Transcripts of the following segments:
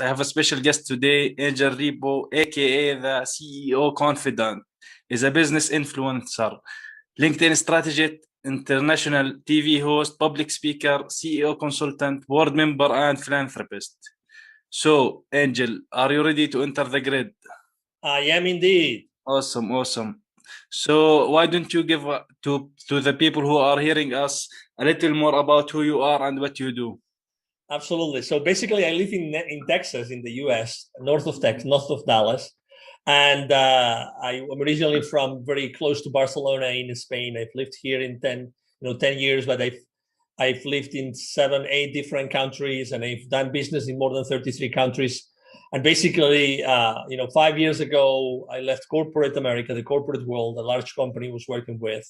I have a special guest today, Angel Ribo, aka the CEO Confidant. Is a business influencer, LinkedIn strategist, international TV host, public speaker, CEO consultant, board member, and philanthropist. So, Angel, are you ready to enter the grid? I am indeed. Awesome, awesome. So, why don't you give to the people who are hearing us a little more about who you are and what you do? Absolutely. So basically, I live in Texas, in the U.S., north of Texas, north of Dallas, and I am originally from very close to Barcelona in Spain. I've lived here in 10 years, but I've lived in 7, 8 different countries, and I've done business in more than 33 countries. And basically, 5 years ago, I left corporate America, the corporate world, a large company I was working with.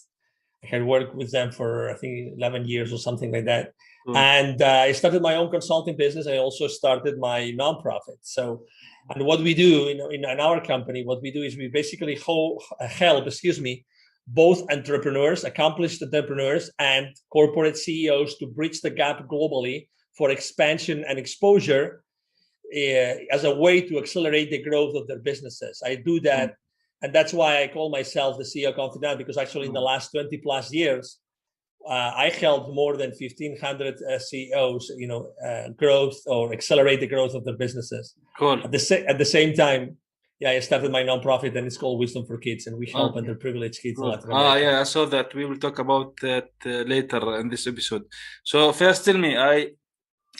I had worked with them for, I think, 11 years or something like that. And I started my own consulting business. I also started my nonprofit. So, and what we do in our company, what we do is we basically help, both entrepreneurs, accomplished entrepreneurs, and corporate CEOs to bridge the gap globally for expansion and exposure as a way to accelerate the growth of their businesses. I do that. And that's why I call myself the CEO Confidant, because actually in the last 20 plus years, I helped more than 1,500 CEOs, growth or accelerate the growth of their businesses. Cool. At the same time, I started my nonprofit, and it's called Wisdom for Kids, and we help underprivileged kids in Latin America. Yeah, I saw that. We will talk about that later in this episode. So first, tell me, I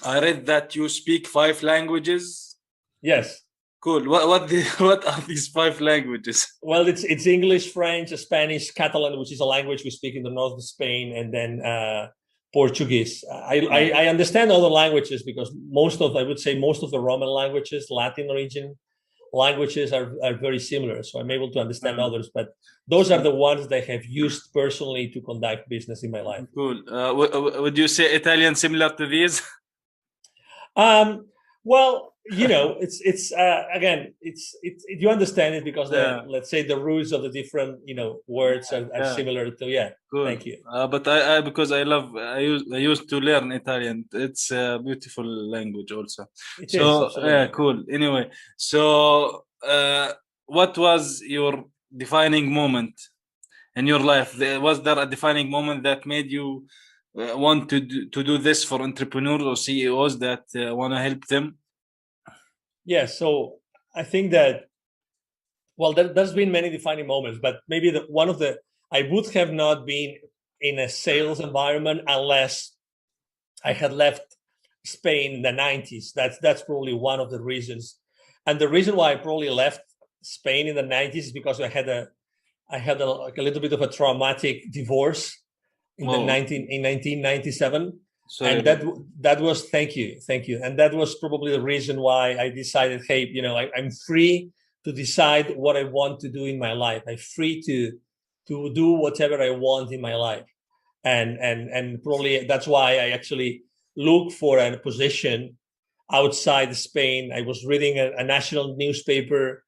read that you speak 5 languages. Yes. Cool. What are these 5 languages? Well, it's English, French, Spanish, Catalan, which is a language we speak in the north of Spain, and then Portuguese. I understand other languages because most of the Roman languages, Latin origin languages are very similar. So I'm able to understand others, but those are the ones that I have used personally to conduct business in my life. Cool. Would you say Italian similar to these? Well, it's again, it's you understand it because let's say the roots of the different words are similar to Cool. Thank you. But I because I used to learn Italian. It's a beautiful language also. Cool. Anyway, so what was your defining moment in your life? Was there a defining moment that made you want to do this for entrepreneurs or CEOs that want to help them? Yes. So I think that, well, there's been many defining moments, but maybe I would have not been in a sales environment unless I had left Spain in the 90s. That's probably one of the reasons. And the reason why I probably left Spain in the 90s is because I had a little bit of a traumatic divorce in 1997. And that was thank you, and that was probably the reason why I decided, hey, I'm free to decide what I want to do in my life. I'm free to do whatever I want in my life, and probably that's why I actually look for a position outside Spain. I was reading a national newspaper.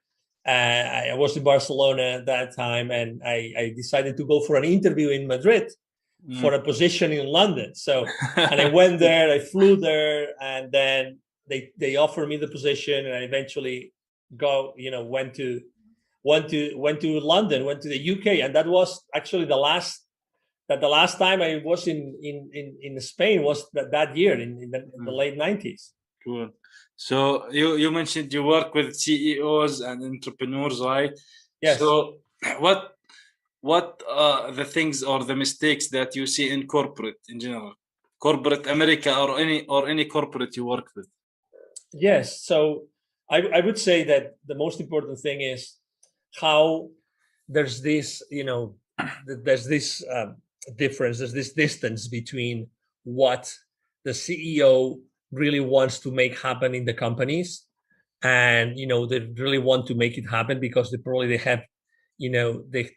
I was in Barcelona at that time, and I decided to go for an interview in Madrid for a position in London. So, and I went there, I flew there, and then they offered me the position, and I eventually went to London, went to the UK, and that was actually the last time I was in Spain was that year in the late 90s. Cool. So you mentioned you work with CEOs and entrepreneurs, right? Yes. So what are the things or the mistakes that you see in corporate in general, corporate America or any corporate you work with? Yes. So I would say that the most important thing is how there's this, there's this difference, there's this distance between what the CEO really wants to make happen in the companies, and they really want to make it happen because they have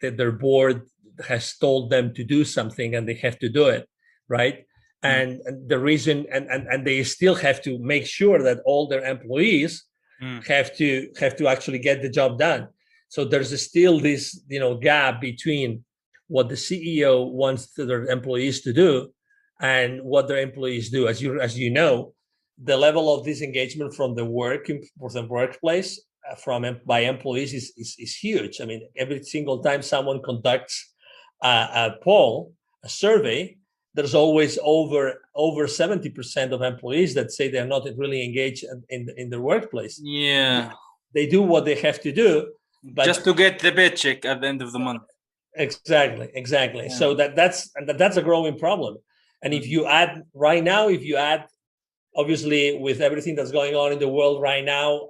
their board has told them to do something and they have to do it, right? And the reason, and they still have to make sure that all their employees have to actually get the job done. So there's still this gap between what the CEO wants their employees to do and what their employees do. As you know, the level of disengagement from the workplace by employees is huge. I mean, every single time someone conducts a poll, a survey, there's always over 70% of employees that say they're not really engaged in their workplace. Yeah, they do what they have to do, but just to get the paycheck at the end of the month. Exactly. Yeah. So that's a growing problem. And if you add obviously with everything that's going on in the world right now,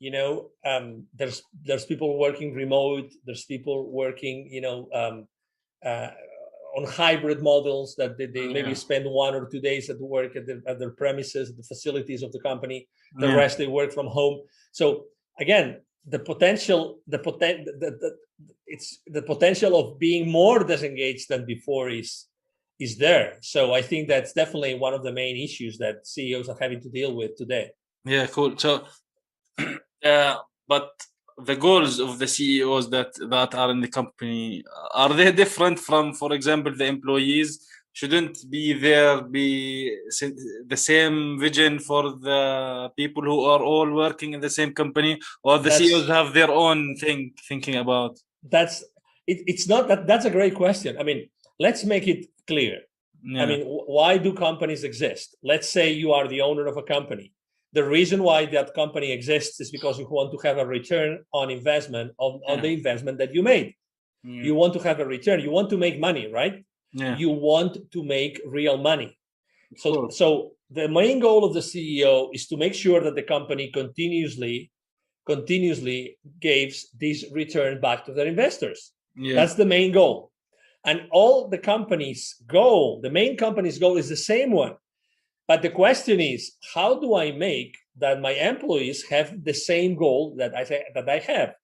there's people working remote, there's people working, on hybrid models that they maybe spend 1 or 2 days at work at their premises, the facilities of the company. The rest they work from home. So again, the potential of being more disengaged than before is there. So I think that's definitely one of the main issues that CEOs are having to deal with today. Yeah, cool. So, but the goals of the CEOs that are in the company, are they different from, for example, the employees? Shouldn't be the same vision for the people who are all working in the same company, or the CEOs have their own thinking about? It's not that. That's a great question. I mean, let's make it clear. I mean, why do companies exist? Let's say you are the owner of a company. The reason why that company exists is because you want to have a return on investment on the investment that you made. You want to have a return. You want to make money, right? You want to make real money. So the main goal of the CEO is to make sure that the company continuously gives this return back to their investors. That's the main goal. And all the main company's goal is the same one. But the question is, how do I make that my employees have the same goal that I have?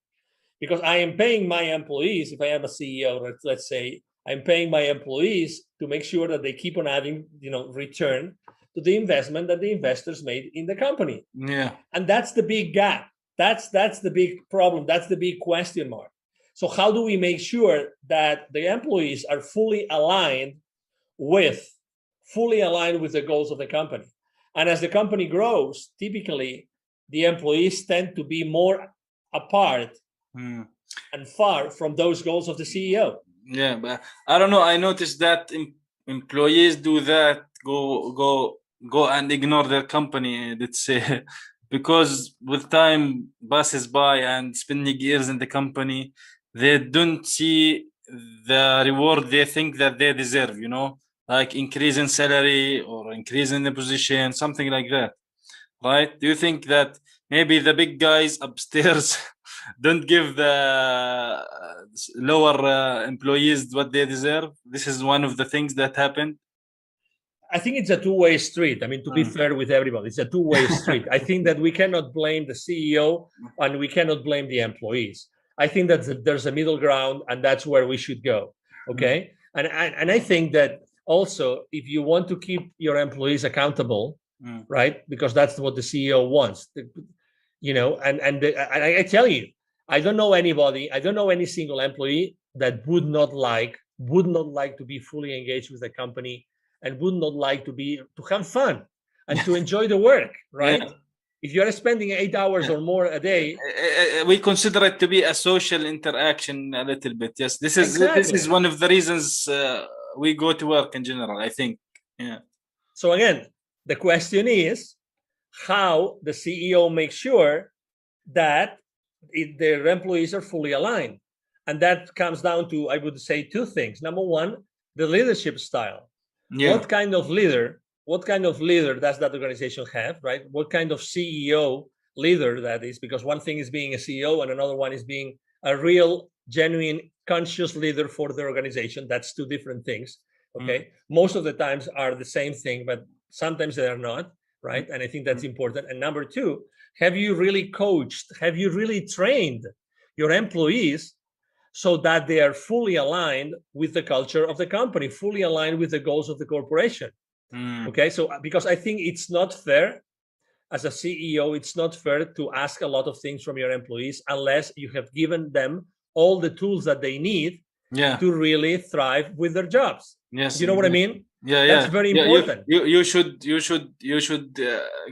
Because I am paying my employees, if I am a CEO, let's say, I'm paying my employees to make sure that they keep on having, return to the investment that the investors made in the company. And that's the big gap. That's the big problem. That's the big question mark. So how do we make sure that the employees are fully aligned with the goals of the company? And as the company grows, typically the employees tend to be more apart and far from those goals of the CEO. Yeah, but I don't know. I noticed that employees do that, go and ignore their company, let's say, because with time passes by and spending years in the company, they don't see the reward they think that they deserve, like increase in salary or increase in the position, something like that, right? Do you think that maybe the big guys upstairs don't give the lower employees what they deserve? This is one of the things that happened. I think it's a two-way street. I mean, to be fair with everybody, it's a two-way street. I think that we cannot blame the CEO and we cannot blame the employees. I think that there's a middle ground, and that's where we should go. Okay. And I think that also, if you want to keep your employees accountable, right? Because that's what the CEO wants, and I tell you, I don't know any single employee that would not like to be fully engaged with the company and would not like to have fun and to enjoy the work, right? Yeah. If you are spending 8 hours or more a day, we consider it to be a social interaction a little bit. Yes, this is one of the reasons we go to work in general, I think. Yeah. So again, the question is how the CEO makes sure that their employees are fully aligned. And that comes down to, I would say, two things. Number one, the leadership style. What kind of leader does that organization have, right? What kind of CEO leader that is? Because one thing is being a CEO and another one is being a real, genuine, conscious leader for the organization. That's two different things, okay? Most of the times are the same thing, but sometimes they are not, right? And I think that's important. And number two, have you really coached? Have you really trained your employees so that they are fully aligned with the culture of the company, fully aligned with the goals of the corporation? Okay, so because I think it's not fair as a CEO, it's not fair to ask a lot of things from your employees unless you have given them all the tools that they need to really thrive with their jobs. Yes, you know what I mean? That's very important. You should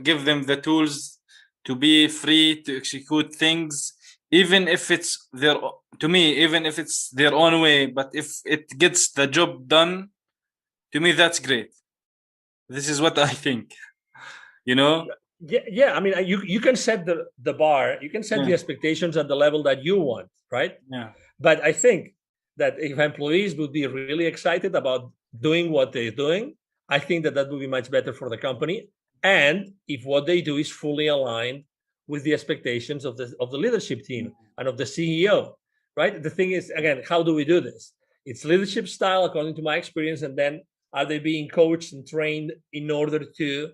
give them the tools to be free to execute things, even if it's even if it's their own way, but if it gets the job done, to me that's great. This is what I think. Yeah. I mean, you can set the bar, you can set the expectations at the level that you want, right? Yeah. But I think that if employees would be really excited about doing what they're doing, I think that would be much better for the company. And if what they do is fully aligned with the expectations of the leadership team and of the CEO, right? The thing is, again, how do we do this? It's leadership style, according to my experience, and then are they being coached and trained in order to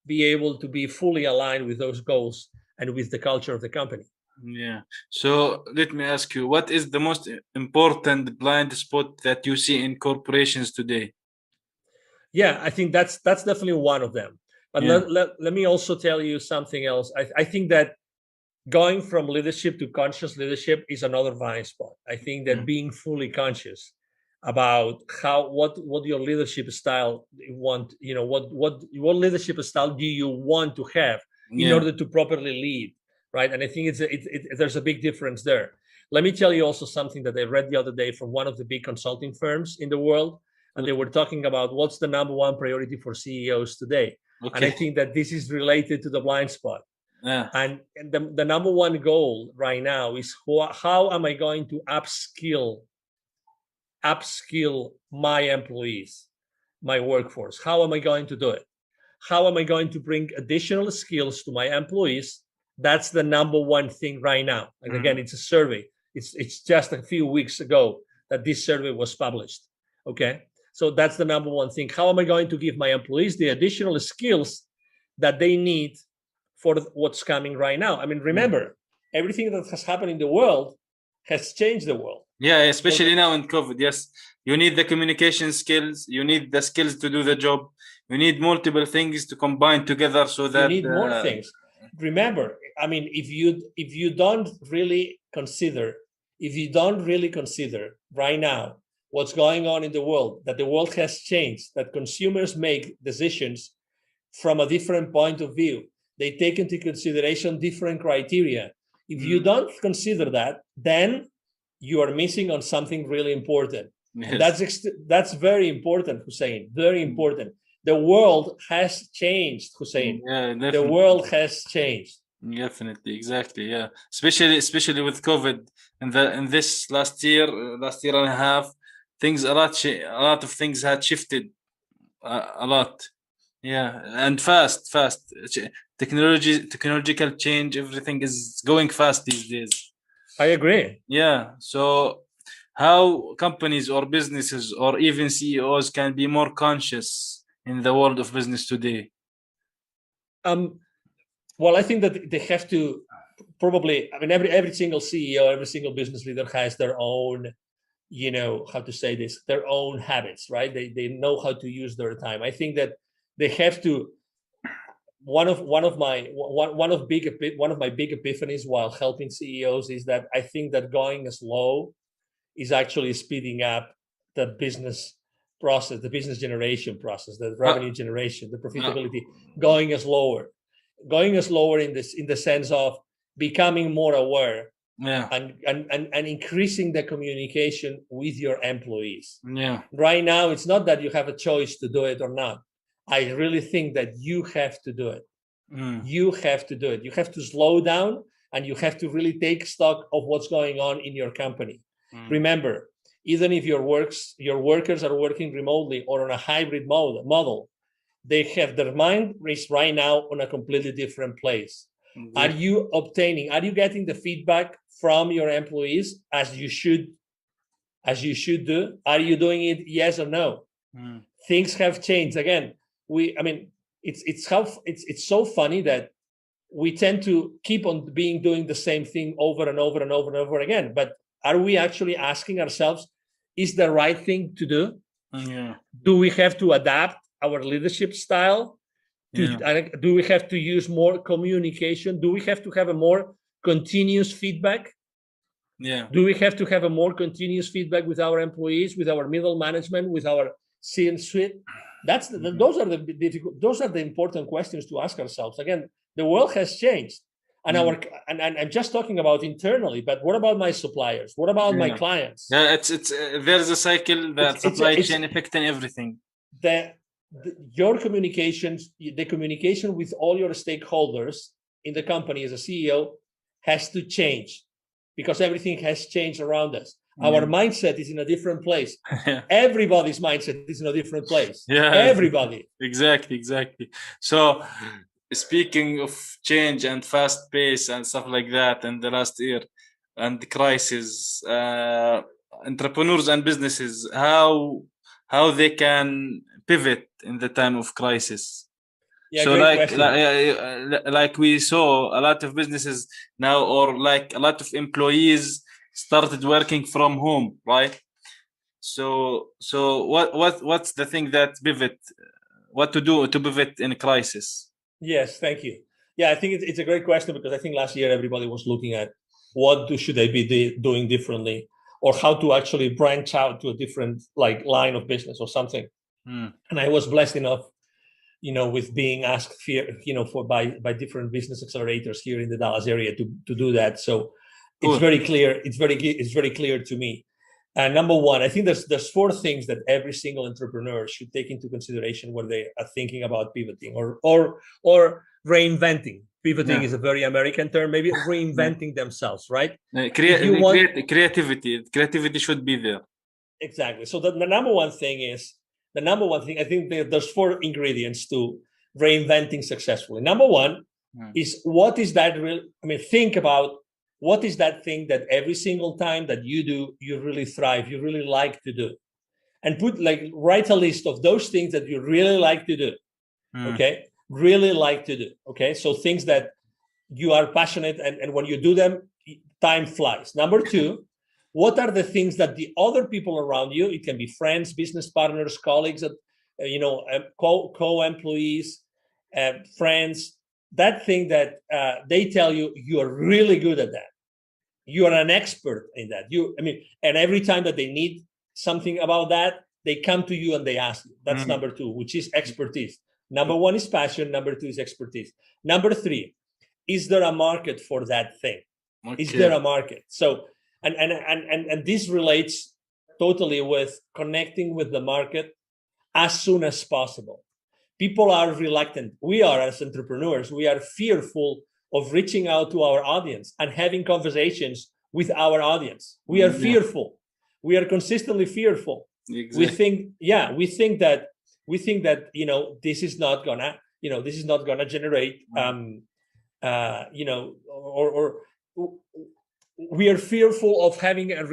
be able to be fully aligned with those goals and with the culture of the company? Yeah. So let me ask you, what is the most important blind spot that you see in corporations today? Yeah, I think that's definitely one of them. But let me also tell you something else. I think that going from leadership to conscious leadership is another blind spot. I think that being fully conscious about what your leadership style want, what leadership style do you want to have in order to properly lead, right? And I think there's a big difference there. Let me tell you also something that I read the other day from one of the big consulting firms in the world, and they were talking about what's the number one priority for CEOs today. Okay. And I think that this is related to the blind spot. Yeah. And the number one goal right now is how am I going to upskill my employees, my workforce? How am I going to do it? How am I going to bring additional skills to my employees? That's the number one thing right now. And again, it's a survey. It's just a few weeks ago that this survey was published. Okay. So that's the number one thing. How am I going to give my employees the additional skills that they need for what's coming right now? I mean, remember, everything that has happened in the world has changed the world. Yeah, especially now in COVID. Yes, you need the communication skills. You need the skills to do the job. You need multiple things to combine together so that you need more things. Remember, I mean, if you don't really consider right now what's going on in the world, that the world has changed, that consumers make decisions from a different point of view. They take into consideration different criteria. If you don't consider that, then you are missing on something really important. Yes. And that's very important, Hussein, very important. The world has changed, Hussein. Yeah, definitely. The world has changed. Definitely, exactly. Yeah, especially with COVID in this last year and a half, a lot of things had shifted a lot. Yeah, and fast. Technological change, everything is going fast these days. I agree. Yeah. So how companies or businesses or even CEOs can be more conscious in the world of business today? Well, I think that they have to probably, I mean, every single CEO, every single business leader has their own, how to say this, their own habits, right? They know how to use their time. I think that they have to, one of my big epiphanies while helping CEOs is that I think that going slow is actually speeding up the business process, the business generation process, the revenue generation, the profitability. Going slower in the sense of becoming more aware, and increasing the communication with your employees. Yeah. Right now, it's not that you have a choice to do it or not. I really think that you have to do it. You have to do it. You have to slow down, and you have to really take stock of what's going on in your company. Remember, even if your workers are working remotely or on a hybrid model, they have their mind raised right now on a completely different place. Are you getting the feedback from your employees as you should do? Are you doing it? Yes or no? Things have changed. Again, it's so funny that we tend to keep on doing the same thing over and over and over and over again. But are we actually asking ourselves, is the right thing to do? Yeah. Do we have to adapt our leadership style? Do we have to use more communication? Do we have to have a more continuous feedback? Yeah. Do we have to have a more continuous feedback with our employees, with our middle management, with our C-suite? Those are the difficult. Those are the important questions to ask ourselves. Again, the world has changed, and and I'm just talking about internally. But what about my suppliers? What about my clients? Yeah, it's there's a cycle that supply chain affecting everything. Your communications, the communication with all your stakeholders in the company as a CEO has to change, because everything has changed around us. Our mindset is in a different place. Everybody's mindset is in a different place. Everybody. Exactly. So speaking of change and fast pace and stuff like that in the last year and the crisis, entrepreneurs and businesses, how they can pivot in the time of crisis. So like we saw a lot of businesses now, or like a lot of employees started working from home, right? So what's the thing that pivot? What to do to pivot in a crisis? Yes, thank you. Yeah, I think it's a great question, because I think last year everybody was looking at should they be doing differently, or how to actually branch out to a different line of business or something. And I was blessed enough, with being asked, by different business accelerators here in the Dallas area to do that. So it's very clear. It's very clear to me. And number one, I think there's 4 things that every single entrepreneur should take into consideration when they are thinking about pivoting or reinventing. Pivoting is a very American term. Maybe reinventing themselves, right? Creativity should be there. Exactly. So the number one thing, I think there's 4 ingredients to reinventing successfully. Number one is, what is that real? Think about, what is that thing that every single time that you do, you really thrive, you really like to do, and write a list of those things that you really like to do. Okay, really like to do. Okay, so things that you are passionate, and when you do them, time flies. Number 2. What are the things that the other people around you, it can be friends, business partners, colleagues, co-employees, friends, that thing that they tell you are really good at that. You are an expert in that. And every time that they need something about that, they come to you and they ask you. That's number 2, which is expertise. Number 1 is passion. Number 2 is expertise. Number 3, is there a market for that thing? Okay. Is there a market? So, and this relates totally with connecting with the market as soon as possible. People are reluctant. We are, as entrepreneurs, we are fearful of reaching out to our audience and having conversations with our audience. We are fearful. We are consistently fearful. Exactly. We think that this is not gonna generate we are fearful of having a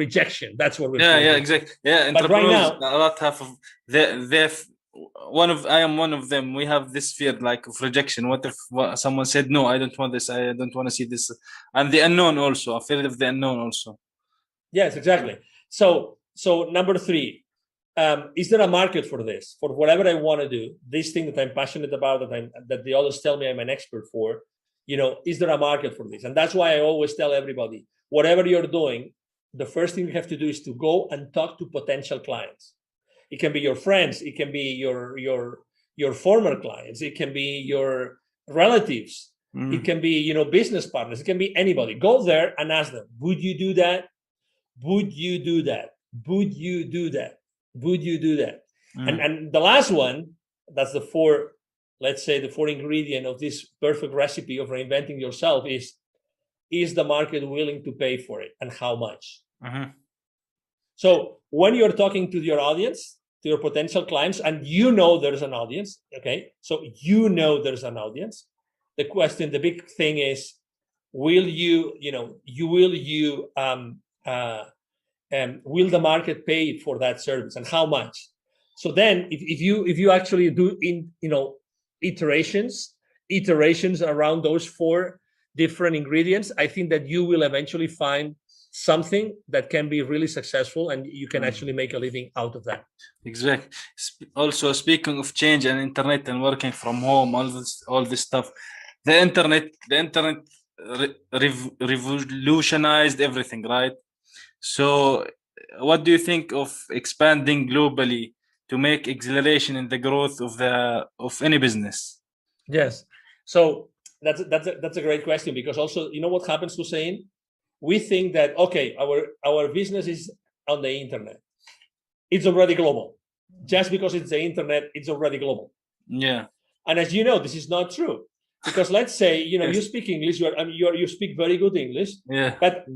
rejection. That's what we're exactly. But right now, a lot of I am one of them. We have this fear of rejection. What if someone said, no, I don't want this, I don't want to see this, and the unknown also, afraid of the unknown also. Yes, exactly. So number 3, is there a market for this, for whatever I want to do, this thing that I'm passionate about, that the others tell me I'm an expert for? Is there a market for this? And that's why I always tell everybody, whatever you're doing, the first thing you have to do is to go and talk to potential clients. It can be your friends, it can be your former clients, it can be your relatives, it can be business partners, it can be anybody. Go there and ask them, would you do that? Would you do that? Would you do that? Would you do that? And the last one, that's the 4, let's say the 4 ingredient of this perfect recipe of reinventing yourself is the market willing to pay for it, and how much? So when you're talking to your audience, to your potential clients, and there's an audience, okay? So there's an audience. The big thing is, will the market pay for that service, and how much? So then if you actually do iterations around those 4 different ingredients, I think that you will eventually find something that can be really successful, and you can actually make a living out of that. Exactly. Also, speaking of change and internet and working from home, all this stuff, the internet revolutionized everything, right? So what do you think of expanding globally to make acceleration in the growth of any business? Yes. So that's a great question, because also, you know what happens, Hussein? We think that, okay, our business is on the internet. It's already global. Just because it's the internet, it's already global. Yeah. And as you know, this is not true. Because let's say, you know, you speak English, you speak very good English. Yeah. But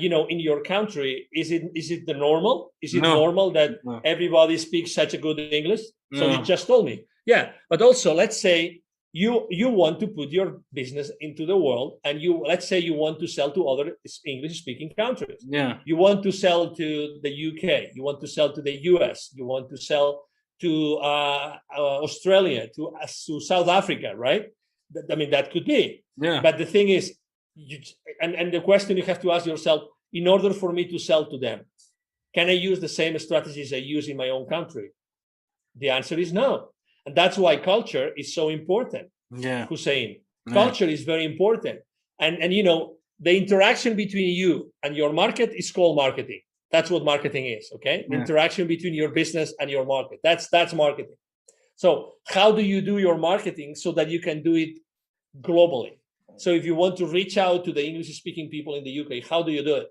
you know, in your country, is it the normal? Is it normal that everybody speaks such a good English? So you just told me. Yeah. But also, let's say you want to put your business into the world, and let's say you want to sell to other English-speaking countries. Yeah. You want to sell to the UK. You want to sell to the US. You want to sell to Australia, to South Africa, right? I mean, that could be. Yeah. But the thing is, and the question you have to ask yourself, in order for me to sell to them, can I use the same strategies I use in my own country? The answer is no. And that's why culture is so important. Yeah. Hussein, culture is very important. And you know, the interaction between you and your market is called marketing. That's what marketing is, okay? The interaction between your business and your market. That's marketing. So how do you do your marketing so that you can do it globally? So if you want to reach out to the English-speaking people in the UK, how do you do it?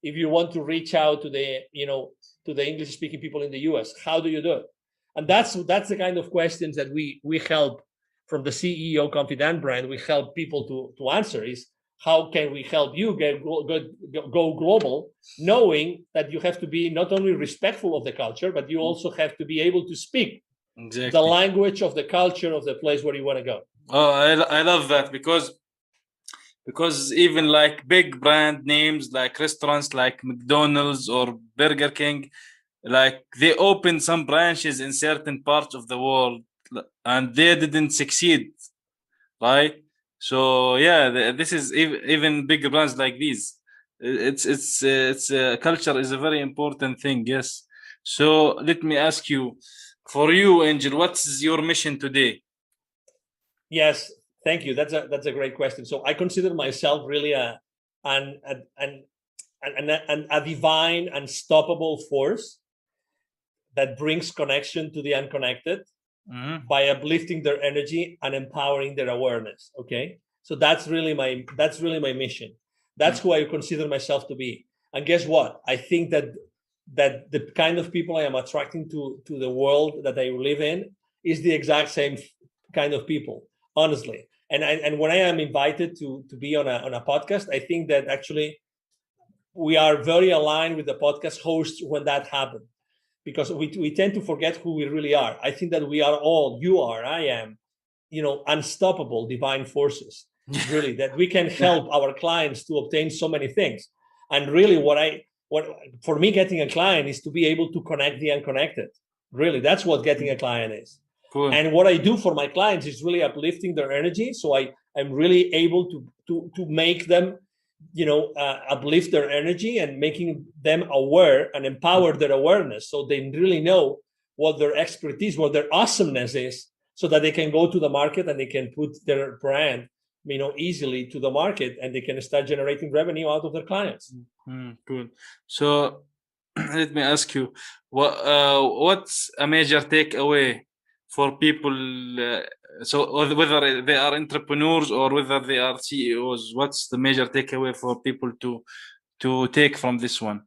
If you want to reach out to the, you know, to the English-speaking people in the US, how do you do it? And that's the kind of questions that we help from the CEO Confidant brand. We help people to answer is, how can we help you go global, knowing that you have to be not only respectful of the culture, but you also have to be able to speak the language of the culture of the place where you want to go. Oh, I love that, because even like big brand names like restaurants like McDonald's or Burger King, like they opened some branches in certain parts of the world and they didn't succeed, right? So yeah, this is even bigger brands like these. It's culture is a very important thing. Yes. So let me ask you, for you, 𝐮𝐩𝐬𝐤𝐤𝐥, what's your mission today? Yes, thank you. That's a great question. So I consider myself really a divine, unstoppable force that brings connection to the unconnected by uplifting their energy and empowering their awareness. Okay, so that's really my mission. That's who I consider myself to be. And guess what? I think that the kind of people I am attracting to the world that I live in is the exact same kind of people, honestly. And when I am invited to be on a podcast, I think that actually we are very aligned with the podcast hosts when that happens, because we tend to forget who we really are. I think that we are all, you are, I am, you know, unstoppable divine forces, really, that we can help our clients to obtain so many things. And really what for me, getting a client is to be able to connect the unconnected. Really, that's what getting a client is. Cool. And what I do for my clients is really uplifting their energy. So I'm really able to make them, you know, uplift their energy and making them aware and empower their awareness, so they really know what their expertise, what their awesomeness is, so that they can go to the market and they can put their brand, you know, easily to the market, and they can start generating revenue out of their clients. Cool. So let me ask you, what's a major takeaway for people? So whether they are entrepreneurs or whether they are CEOs, what's the major takeaway for people to take from this one?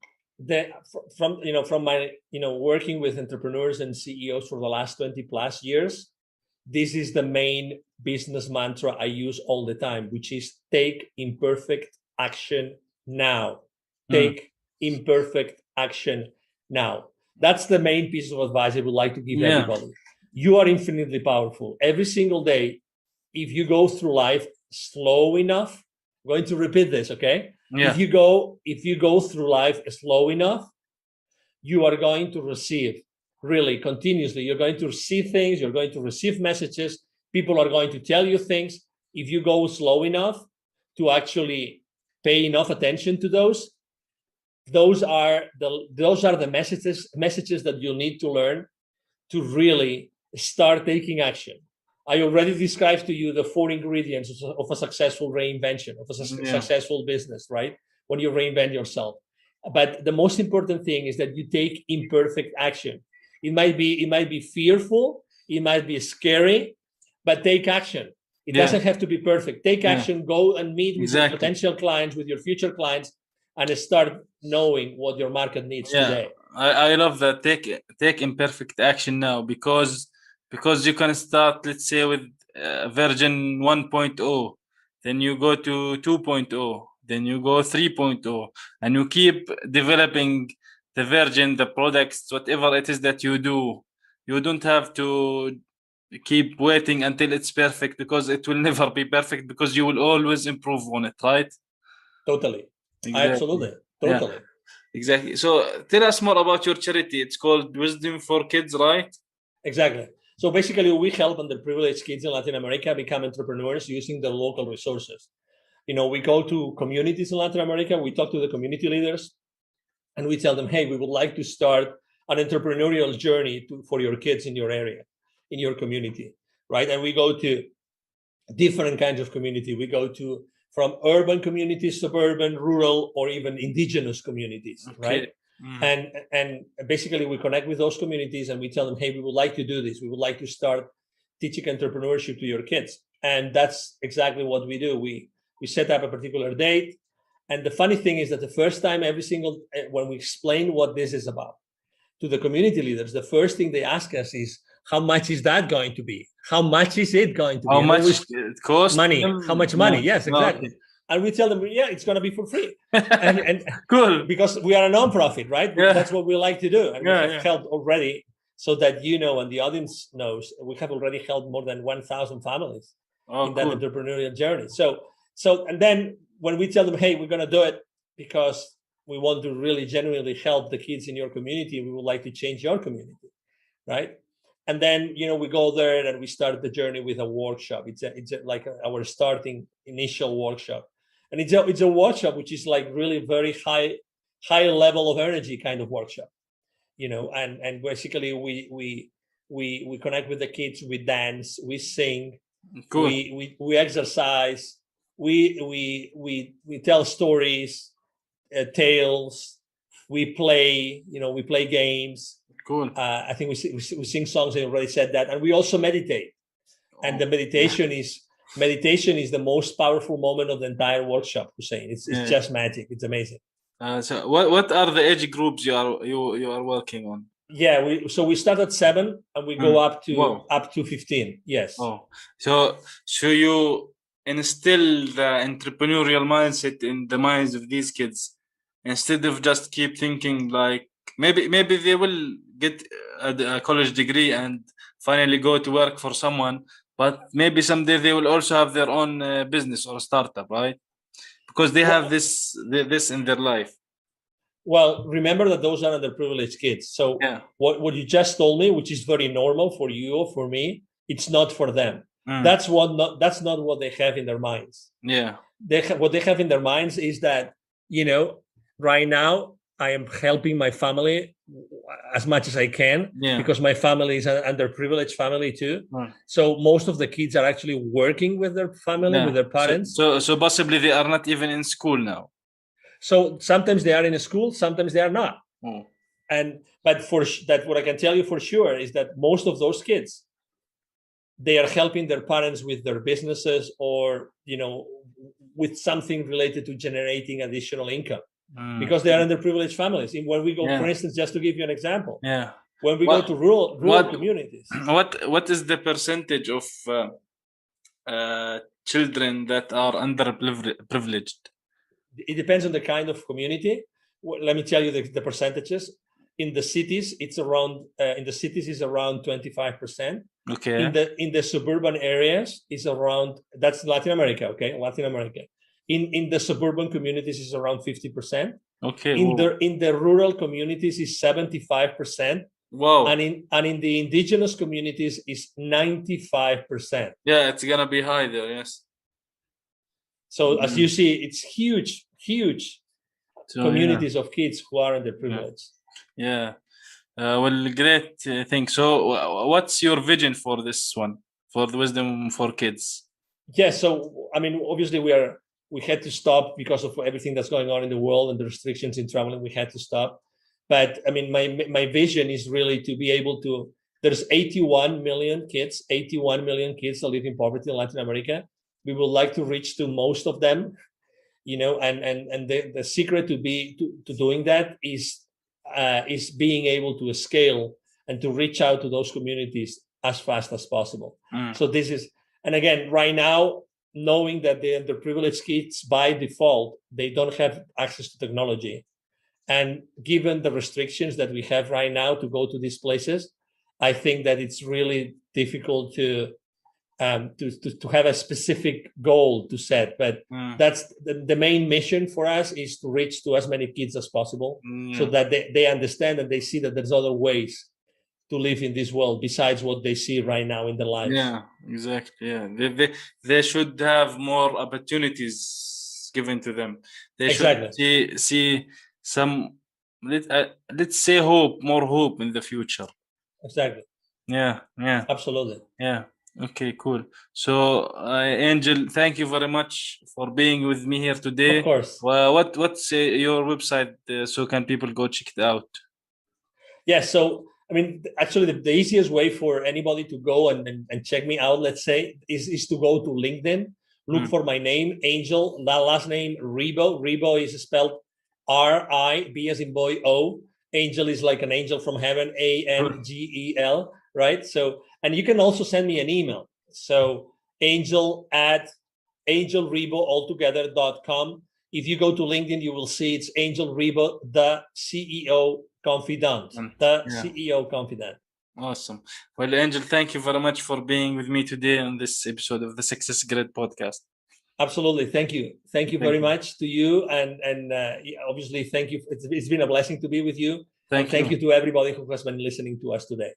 From my working with entrepreneurs and CEOs for the last 20 plus years, this is the main business mantra I use all the time, which is take imperfect action now. Take imperfect action now. That's the main piece of advice I would like to give everybody. You are infinitely powerful. Every single day, if you go through life slow enough, I'm going to repeat this, okay? Yeah. If you go through life slow enough, you are going to receive, really continuously, you're going to receive things, you're going to receive messages, people are going to tell you things. If you go slow enough to actually pay enough attention to those are the messages that you need to learn to really start taking action. I already described to you the 4 ingredients of a successful reinvention, of a successful business, right? When you reinvent yourself. But the most important thing is that you take imperfect action. It might be fearful, it might be scary, but take action. It doesn't have to be perfect. Take action, go and meet with your potential clients, with your future clients, and start knowing what your market needs today. I love that. Take imperfect action now, because you can start, let's say, with version 1.0, then you go to 2.0, then you go 3.0, and you keep developing the version, the products, whatever it is that you do. You don't have to keep waiting until it's perfect, because it will never be perfect, because you will always improve on it, right? Totally. Absolutely. Totally. Exactly. So tell us more about your charity. It's called Wisdom for Kids, right? Exactly. So basically, we help underprivileged kids in Latin America become entrepreneurs using their local resources. We go to communities in Latin America, we talk to the community leaders, and we tell them, hey, we would like to start an entrepreneurial journey for your kids in your area, in your community, right? And we go to different kinds of community. We go from urban communities, suburban, rural, or even indigenous communities, right? And basically we connect with those communities and we tell them, hey, we would like to do this. We would like to start teaching entrepreneurship to your kids. And that's exactly what we do. We set up a particular date. And the funny thing is that the first time when we explain what this is about to the community leaders, the first thing they ask us is, how much is that going to be? How much is it going to be? How much it costs? Money. How much money? Yes, exactly. Okay. And we tell them, it's going to be for free. and cool. Because we are a non-profit, right? That's what we like to do. And we have helped already, so that and the audience knows, we have already helped more than 1,000 families in that entrepreneurial journey. So, and then when we tell them, hey, we're going to do it because we want to really genuinely help the kids in your community, we would like to change your community, right? And then, we go there and we start the journey with a workshop. It's like our starting initial workshop. And it's a workshop which is like really very high level of energy kind of workshop, and basically we connect with the kids, we dance, we sing, we exercise, we tell stories, tales, we play games. Cool. I think we sing songs. I already said that, and we also meditate. And the meditation is the most powerful moment of the entire workshop, Hussein. It's just magic. It's amazing. So what are the age groups you are working on? Yeah, we start at 7 and we go up to 15. Yes. Oh, so you instill the entrepreneurial mindset in the minds of these kids, instead of just keep thinking like maybe they will get a college degree and finally go to work for someone, but maybe someday they will also have their own business or startup, right? Because they have this in their life. Well, remember that those are underprivileged kids. So what you just told me, which is very normal for you or for me, it's not for them. That's not what they have in their minds. Yeah. What they have in their minds is that, right now I am helping my family as much as I can, because my family is an underprivileged family too. So most of the kids are actually working with their family, with their parents. So possibly they are not even in school now. So sometimes they are in a school, sometimes they are not. But what I can tell you for sure is that most of those kids, they are helping their parents with their businesses or, with something related to generating additional income. Because they are underprivileged families. When we go, for instance, just to give you an example, when we go to rural communities, what is the percentage of children that are underprivileged? It depends on the kind of community. Let me tell you the percentages. In the cities, it's around 25%. Okay. In the suburban areas, is around, that's Latin America. Okay, Latin America. In the suburban communities is around 50%. Okay. In the rural communities is 75%. Wow. And in the indigenous communities is 95%. Yeah, it's gonna be high there. Yes. So as you see, it's huge communities of kids who are underprivileged. Yeah. Well, great thing. So, what's your vision for this one, for the Wisdom for Kids? Yes. So, I mean, obviously, we we had to stop because of everything that's going on in the world and the restrictions in traveling. We had to stop. But I mean, my vision is really to be able to. There's 81 million kids that live in poverty in Latin America. We would like to reach to most of them, you know, and the secret to doing that is being able to scale and to reach out to those communities as fast as possible. So this is, and again, right now, knowing that the underprivileged kids by default, they don't have access to technology. And given the restrictions that we have right now to go to these places, I think that it's really difficult to have a specific goal to set. But that's the main mission for us, is to reach to as many kids as possible, so that they understand and they see that there's other ways to live in this world besides what they see right now in their lives. Yeah, exactly. Yeah, they should have more opportunities given to them. They should see some, let's say, more hope in the future. Exactly. Yeah. Absolutely. Yeah. Okay, cool. So, Angel, thank you very much for being with me here today. Of course. What's your website, so can people go check it out? Yeah. So, I mean, actually, the easiest way for anybody to go and check me out, let's say, is to go to LinkedIn, look for my name, Angel, that last name, Ribo. Ribo is spelled R-I-B as in boy, O. Angel is like an angel from heaven, A-N-G-E-L, right? So, and you can also send me an email. So angel@angelriboaltogether.com. If you go to LinkedIn, you will see it's Angel Ribo, the CEO Confidant, CEO Confidant. Awesome. Well, Angel, thank you very much for being with me today on this episode of the SuccessGrid Podcast. Absolutely. Thank you. Thank you very much to you. And obviously, thank you. It's been a blessing to be with you. Thank you to everybody who has been listening to us today.